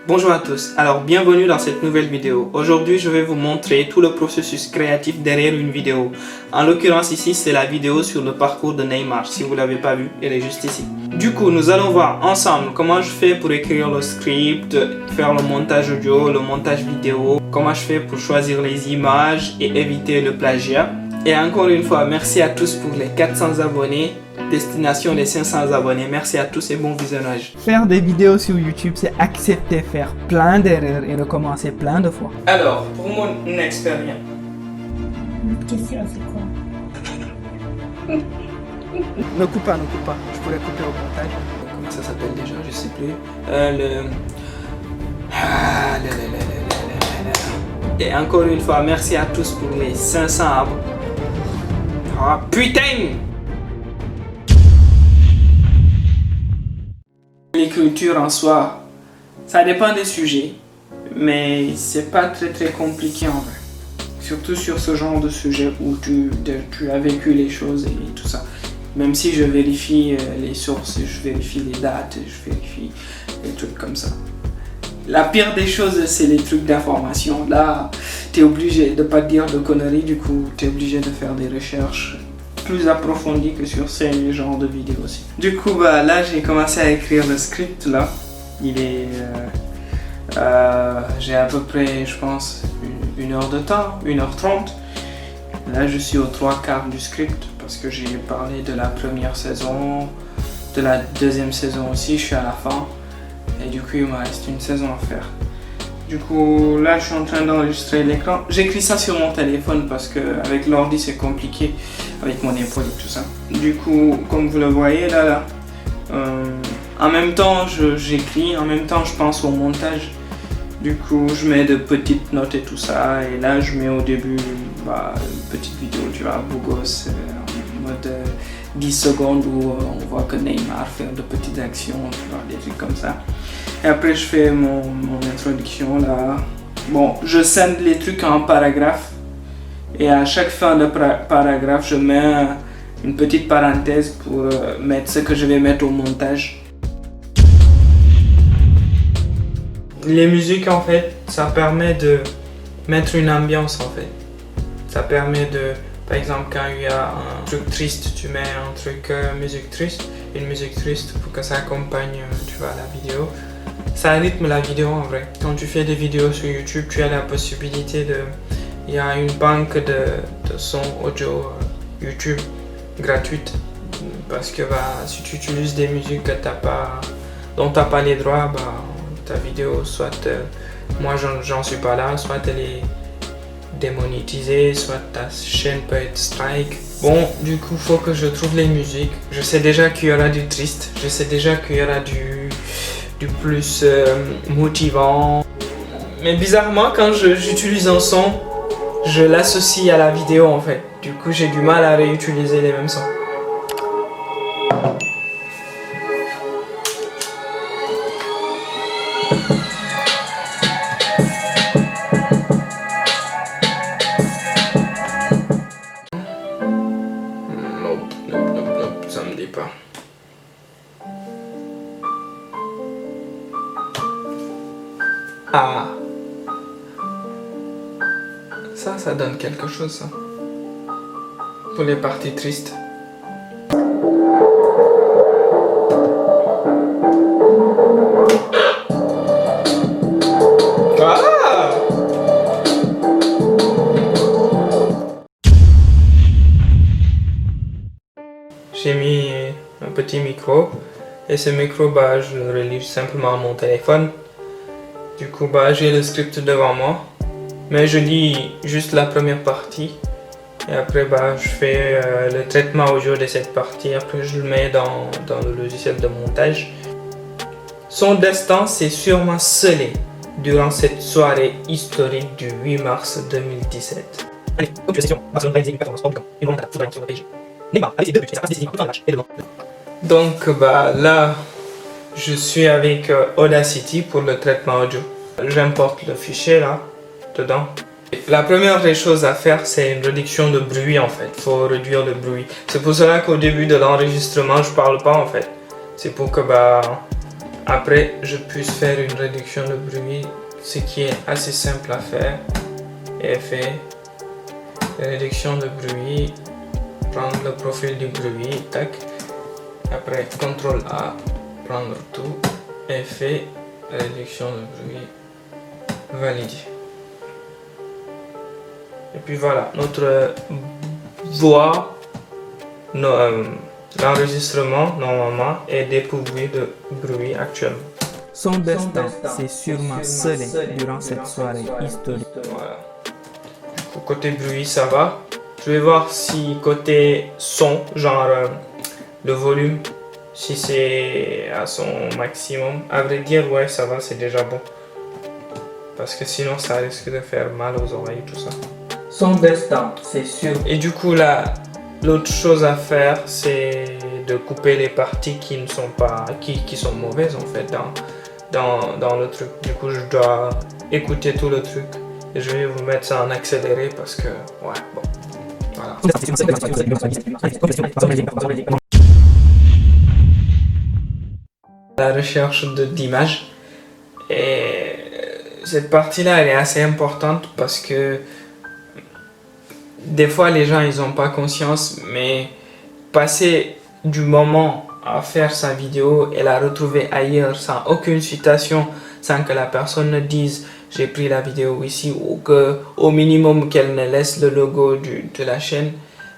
Bonjour à tous, alors bienvenue dans cette nouvelle vidéo. Aujourd'hui je vais vous montrer tout le processus créatif derrière une vidéo. En l'occurrence ici c'est la vidéo sur le parcours de Neymar. Si vous ne l'avez pas vu, elle est juste ici. Du coup nous allons voir ensemble comment je fais pour écrire le script, faire le montage audio, le montage vidéo, comment je fais pour choisir les images et éviter le plagiat. Et encore une fois, merci à tous pour les 400 abonnés. Destination des 500 abonnés. Merci à tous et bon visionnage. Faire des vidéos sur YouTube, c'est accepter faire plein d'erreurs et recommencer plein de fois. Alors, pour mon expérience. Notre question, c'est quoi? Ne coupe pas. Je pourrais couper au montage. Comment ça s'appelle déjà? Je sais plus. Et encore une fois, merci à tous pour les 500 abonnés. Ah, putain! L'écriture en soi, ça dépend des sujets, mais c'est pas très compliqué en vrai. Surtout sur ce genre de sujet où tu as vécu les choses et tout ça. Même si je vérifie les sources, je vérifie les dates, je vérifie les trucs comme ça. La pire des choses, c'est les trucs d'information. Là, tu es obligé de pas dire de conneries, du coup, tu es obligé de faire des recherches plus approfondies que sur ces genres de vidéos aussi. Du coup, là, j'ai commencé à écrire le script, là. Il est... j'ai à peu près, je pense, une heure de temps, 1h30. Là, je suis aux 3/4 du script parce que j'ai parlé de la première saison, de la deuxième saison aussi, je suis à la fin. Et du coup, il me reste une saison à faire. Du coup, là, je suis en train d'enregistrer l'écran. J'écris ça sur mon téléphone parce qu'avec l'ordi, c'est compliqué, avec mon épaule et tout ça. Du coup, comme vous le voyez, là, en même temps, j'écris, en même temps, je pense au montage. Du coup, je mets de petites notes et tout ça. Et là, je mets au début une petite vidéo, tu vois, beau gosse, en mode 10 secondes où on voit que Neymar fait de petites actions, tu vois, des trucs comme ça. Et après, je fais mon introduction là. Bon, je scinde les trucs en paragraphes. Et à chaque fin de paragraphe, je mets une petite parenthèse pour mettre ce que je vais mettre au montage. Les musiques, en fait, ça permet de mettre une ambiance, en fait. Ça permet de... Par exemple, quand il y a un truc triste, tu mets un truc musique triste, une musique triste pour que ça accompagne, tu vois, la vidéo. Ça rythme la vidéo en vrai. Quand tu fais des vidéos sur YouTube, tu as la possibilité de... Il y a une banque de sons audio YouTube gratuite. Parce que si tu utilises des musiques que dont tu n'as pas les droits, ta vidéo, soit... moi, j'en suis pas là, soit elle est démonétisée, soit ta chaîne peut être strike. Bon, du coup, faut que je trouve les musiques. Je sais déjà qu'il y aura du triste. Je sais déjà qu'il y aura du plus motivant. Mais bizarrement, quand j'utilise un son, je l'associe à la vidéo en fait. Du coup, j'ai du mal à réutiliser les mêmes sons. Nope, ça me dit pas. Ah, ça donne quelque chose, ça. Pour les parties tristes. Ah! J'ai mis un petit micro. Et ce micro, je le relie simplement à mon téléphone. Du coup, j'ai le script devant moi, mais je lis juste la première partie. Et après, je fais le traitement audio de cette partie. Après, je le mets dans le logiciel de montage. Son destin s'est sûrement scellé durant cette soirée historique du 8 mars 2017. Allez, comme session, Barcelone réalisé une performance hors du camp, une remontada souveraine sur le PSG. Neymar, avec ses 2 buts et sa passe décisive en fin de match, et devant. Donc, là, je suis avec Audacity pour le traitement audio. J'importe le fichier là, dedans. La première des choses à faire, c'est une réduction de bruit en fait. Il faut réduire le bruit. C'est pour cela qu'au début de l'enregistrement, je parle pas en fait. C'est pour que Après, je puisse faire une réduction de bruit, ce qui est assez simple à faire. Effet, réduction de bruit, prendre le profil du bruit, tac. Après, CTRL A, prendre tout, effet, réduction de bruit, valider. Et puis voilà, notre voix, l'enregistrement normalement est dépourvu de bruit actuellement. Son destin s'est sûrement scellé durant cette soirée historique. Voilà. Côté bruit, ça va. Je vais voir si côté son, genre le volume, si c'est à son maximum. À vrai dire, ouais, ça va, c'est déjà bon. Parce que sinon, ça risque de faire mal aux oreilles, tout ça. Son destin, c'est sûr. Et du coup, là, l'autre chose à faire, c'est de couper les parties qui ne sont pas, qui sont mauvaises en fait dans le truc. Du coup, je dois écouter tout le truc. Et je vais vous mettre ça en accéléré parce que, ouais, bon, voilà. La recherche d'images. Et cette partie-là, elle est assez importante parce que des fois, les gens, ils n'ont pas conscience, mais passer du moment à faire sa vidéo et la retrouver ailleurs sans aucune citation, sans que la personne ne dise j'ai pris la vidéo ici ou que au minimum qu'elle ne laisse le logo de la chaîne,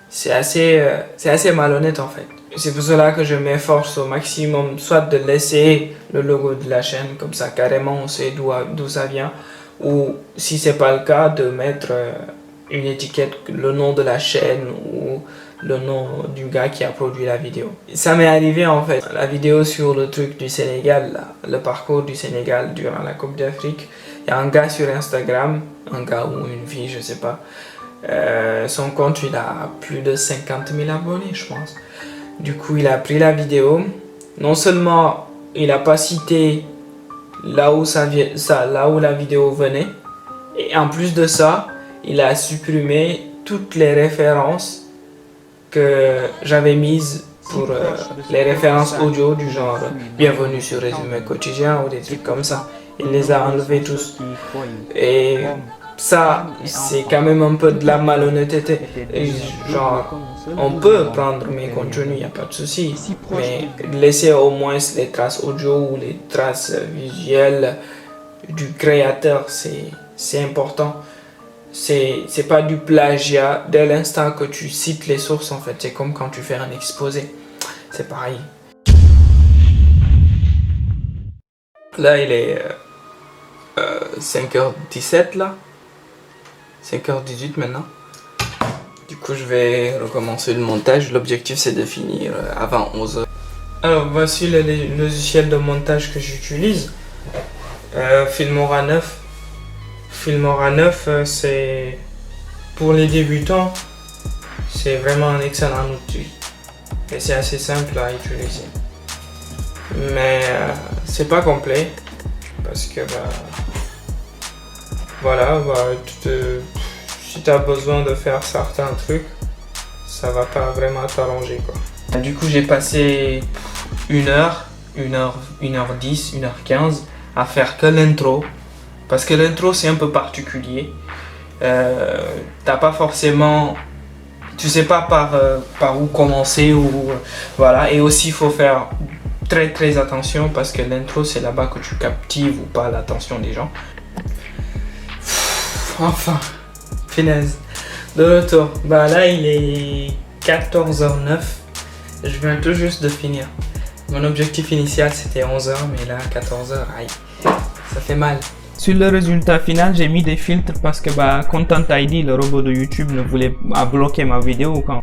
c'est assez malhonnête en fait. C'est pour cela que je m'efforce au maximum soit de laisser le logo de la chaîne, comme ça carrément on sait d'où ça vient, ou si c'est pas le cas de mettre une étiquette, le nom de la chaîne ou le nom du gars qui a produit la vidéo. Ça m'est arrivé en fait, la vidéo sur le truc du Sénégal, là, le parcours du Sénégal durant la Coupe d'Afrique. Il y a un gars sur Instagram, un gars ou une fille, je sais pas. Son compte, il a plus de 50 000 abonnés, je pense. Du coup, il a pris la vidéo. Non seulement il n'a pas cité là où la vidéo venait, et en plus de ça, il a supprimé toutes les références que j'avais mises pour les références audio du genre bienvenue sur Résumé Quotidien ou des trucs comme ça. Il les a enlevés tous. Et ça, c'est quand même un peu de la malhonnêteté. Et genre, on peut prendre mes contenus, il n'y a pas de souci. Mais laisser au moins les traces audio ou les traces visuelles du créateur, c'est important. C'est pas du plagiat dès l'instant que tu cites les sources en fait. C'est comme quand tu fais un exposé. C'est pareil. Là, il est 5h17 là. 5h18 maintenant. Du coup, je vais recommencer le montage. L'objectif, c'est de finir avant 11h. Alors, voici le logiciel de montage que j'utilise. Filmora 9. Filmora 9, c'est pour les débutants. C'est vraiment un excellent outil. Et c'est assez simple à utiliser. Mais c'est pas complet. Parce que voilà, si tu as besoin de faire certains trucs, ça va pas vraiment t'arranger quoi. Du coup, j'ai passé 1h, 1h10, 1h15 à faire que l'intro. Parce que l'intro c'est un peu particulier. T'as pas forcément... Tu sais pas par où commencer ou voilà. Et aussi il faut faire très attention parce que l'intro c'est là-bas que tu captives ou pas l'attention des gens. Enfin, finesse. De retour. Là il est 14h09. Je viens tout juste de finir. Mon objectif initial c'était 11h mais là 14h, aïe, ça fait mal. Sur le résultat final, j'ai mis des filtres parce que Content ID, le robot de YouTube, ne voulait pas bloquer ma vidéo quand.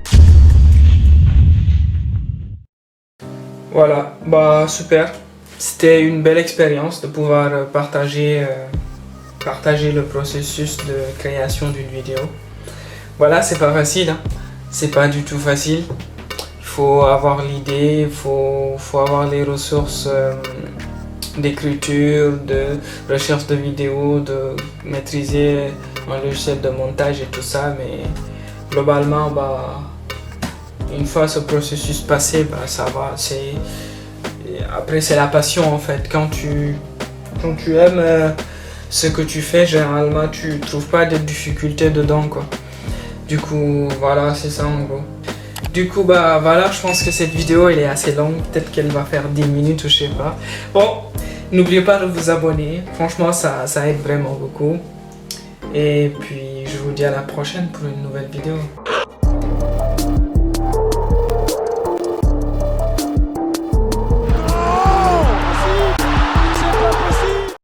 Voilà, super. C'était une belle expérience de pouvoir partager le processus de création d'une vidéo. Voilà, c'est pas facile, hein. C'est pas du tout facile. Il faut avoir l'idée, il faut avoir les ressources d'écriture, de recherche de vidéos, de maîtriser un logiciel de montage et tout ça, mais globalement, une fois ce processus passé, ça va, après, c'est la passion en fait. Quand tu aimes ce que tu fais, généralement, tu trouves pas de difficultés dedans, quoi. Du coup, voilà, c'est ça en gros. Du coup, bah voilà, je pense que cette vidéo, elle est assez longue. Peut-être qu'elle va faire 10 minutes ou je sais pas. Bon, n'oubliez pas de vous abonner. Franchement, ça aide vraiment beaucoup. Et puis, je vous dis à la prochaine pour une nouvelle vidéo.